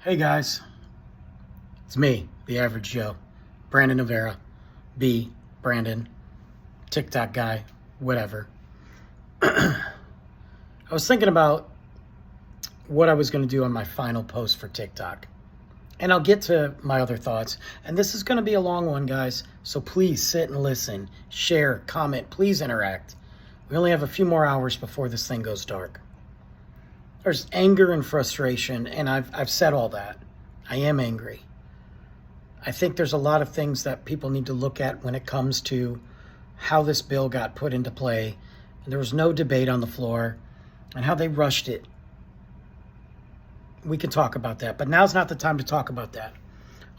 Hey guys, it's me, the average Joe, Brandon Navera, B, Brandon, TikTok guy, whatever. I was thinking about what I was going to do on my final post for TikTok. And I'll get to my other thoughts. And this is going to be a long one, guys. So please sit and listen, share, comment, please interact. We only have a few more hours before this thing goes dark. There's anger and frustration, and I've said all that. I am angry. I think there's a lot of things that people need to look at when it comes to how this bill got put into play. And there was no debate on the floor, and how they rushed it. We can talk about that, but now's not the time to talk about that.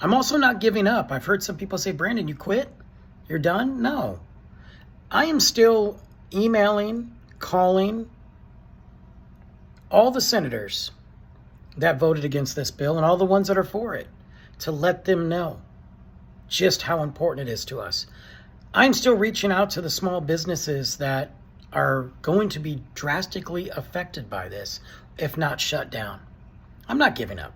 I'm also not giving up. I've heard some people say, Brandon, you quit? You're done? No. I am still emailing, calling all the senators that voted against this bill and all the ones that are for it to let them know just how important it is to us. I'm still reaching out to the small businesses that are going to be drastically affected by this, if not shut down. I'm not giving up.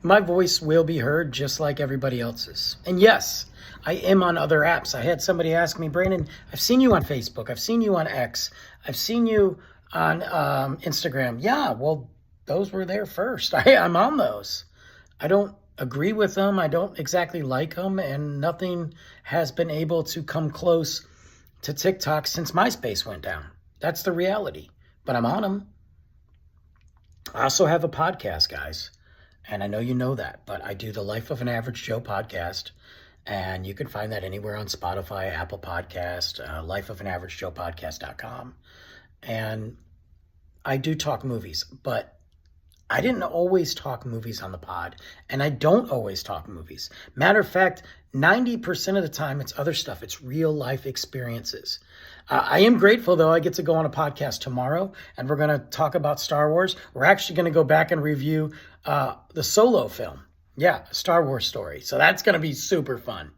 My voice will be heard just like everybody else's. And yes, I am on other apps. I had somebody ask me, Brandon, I've seen you on Facebook. I've seen you on X. I've seen you on Instagram. Yeah, well, those were there first. I'm on those. I don't agree with them. I don't exactly like them. And nothing has been able to come close to TikTok since MySpace went down. That's the reality. But I'm on them. I also have a podcast, guys. And I know you know that. But I do the Life of an Average Joe podcast. And you can find that anywhere on Spotify, Apple Podcast, lifeofanaveragejoepodcast.com. And I do talk movies, but I didn't always talk movies on the pod, and I don't always talk movies. Matter of fact, 90% of the time it's other stuff. It's real life experiences. I am grateful, though. I get to go on a podcast tomorrow, and we're going to talk about Star Wars. We're actually going to go back and review the Solo film. Yeah, a Star Wars story. So that's going to be super fun.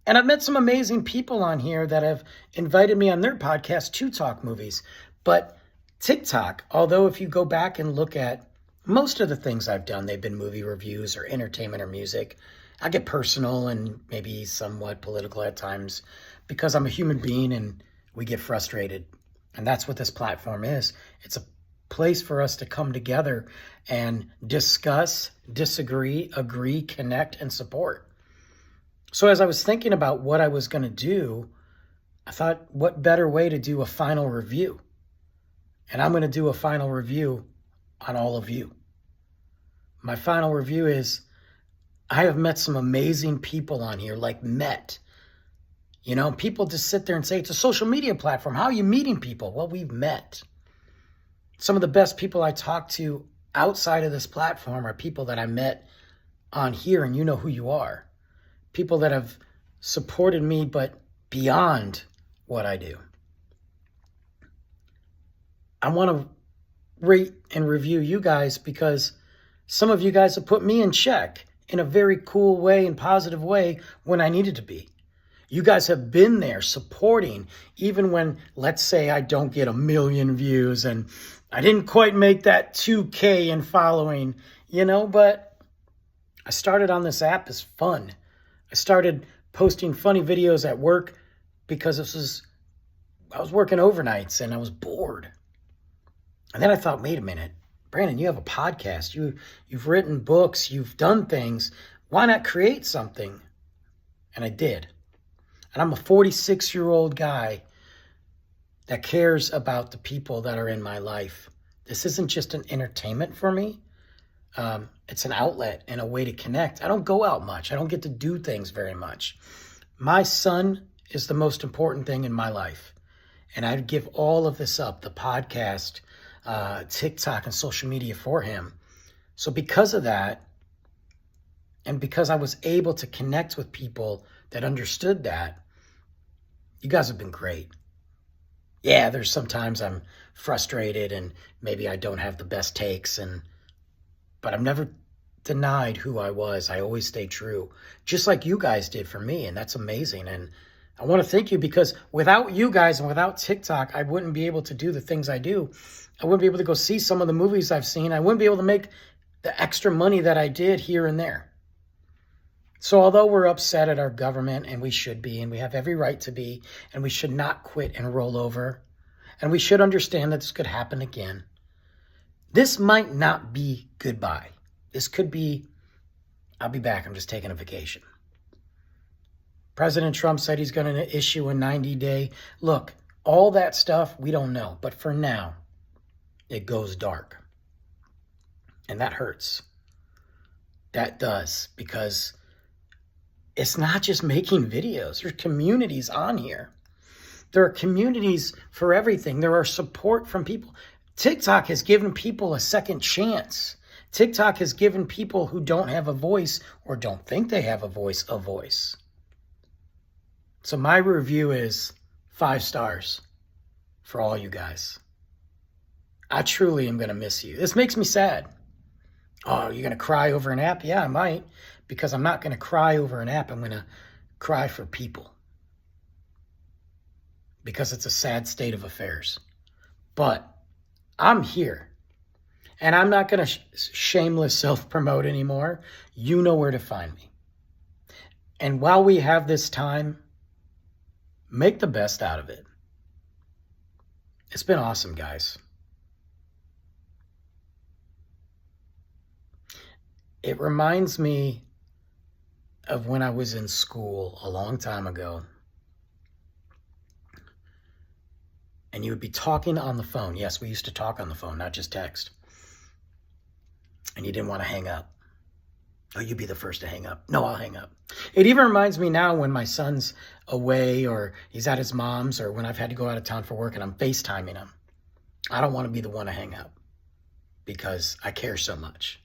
And I've met some amazing people on here that have invited me on their podcast to talk movies. But TikTok, although if you go back and look at most of the things I've done, they've been movie reviews or entertainment or music. I get personal and maybe somewhat political at times because I'm a human being and we get frustrated. And that's what this platform is. It's a place for us to come together and discuss, disagree, agree, connect, and support. So as I was thinking about what I was going to do, I thought, what better way to do a final review? And I'm going to do a final review on all of you. My final review is, I have met some amazing people on here, people just sit there and say, it's a social media platform. How are you meeting people? Well, we've met. Some of the best people I talk to outside of this platform are people that I met on here, and you know who you are. People that have supported me, but beyond what I do. I want to rate and review you guys because some of you guys have put me in check in a very cool way and positive way when I needed to be. You guys have been there supporting even when, let's say, I don't get 1 million views and I didn't quite make that 2K in following, but I started on this app as fun. I started posting funny videos at work because I was working overnights and I was bored. And then I thought, wait a minute, Brandon, you have a podcast. You've written books. You've done things. Why not create something? And I did. And I'm a 46-year-old guy that cares about the people that are in my life. This isn't just an entertainment for me. It's an outlet and a way to connect. I don't go out much. I don't get to do things very much. My son is the most important thing in my life. And I'd give all of this up, the podcast, TikTok and social media for him. So because of that, and because I was able to connect with people that understood that, you guys have been great. Yeah, there's sometimes I'm frustrated and maybe I don't have the best takes, but I've never denied who I was. I always stay true, just like you guys did for me, and that's amazing. And I want to thank you because without you guys and without TikTok, I wouldn't be able to do the things I do. I wouldn't be able to go see some of the movies I've seen. I wouldn't be able to make the extra money that I did here and there. So although we're upset at our government, and we should be, and we have every right to be, and we should not quit and roll over, and we should understand that this could happen again, this might not be goodbye. This could be, I'll be back, I'm just taking a vacation. President Trump said he's going to issue a 90-day. Look, all that stuff, we don't know. But for now, it goes dark. And that hurts. That does, because it's not just making videos. There's communities on here. There are communities for everything. There are support from people. TikTok has given people a second chance. TikTok has given people who don't have a voice or don't think they have a voice, a voice. So my review is 5 stars for all you guys. I truly am going to miss you. This makes me sad. Oh, you're going to cry over an app? Yeah, I might, because I'm not going to cry over an app. I'm going to cry for people, because it's a sad state of affairs. But I'm here, and I'm not going to shameless self-promote anymore. You know where to find me. And while we have this time, make the best out of it. It's been awesome, guys. It reminds me of when I was in school a long time ago, and you would be talking on the phone. Yes, we used to talk on the phone, not just text. And you didn't want to hang up. Oh, you'd be the first to hang up. No, I'll hang up. It even reminds me now when my son's away, or he's at his mom's, or when I've had to go out of town for work and I'm FaceTiming him. I don't want to be the one to hang up because I care so much.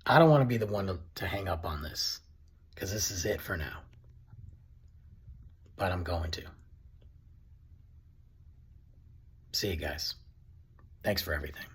I don't want to be the one to hang up on this, because this is it for now. But I'm going to. See you guys. Thanks for everything.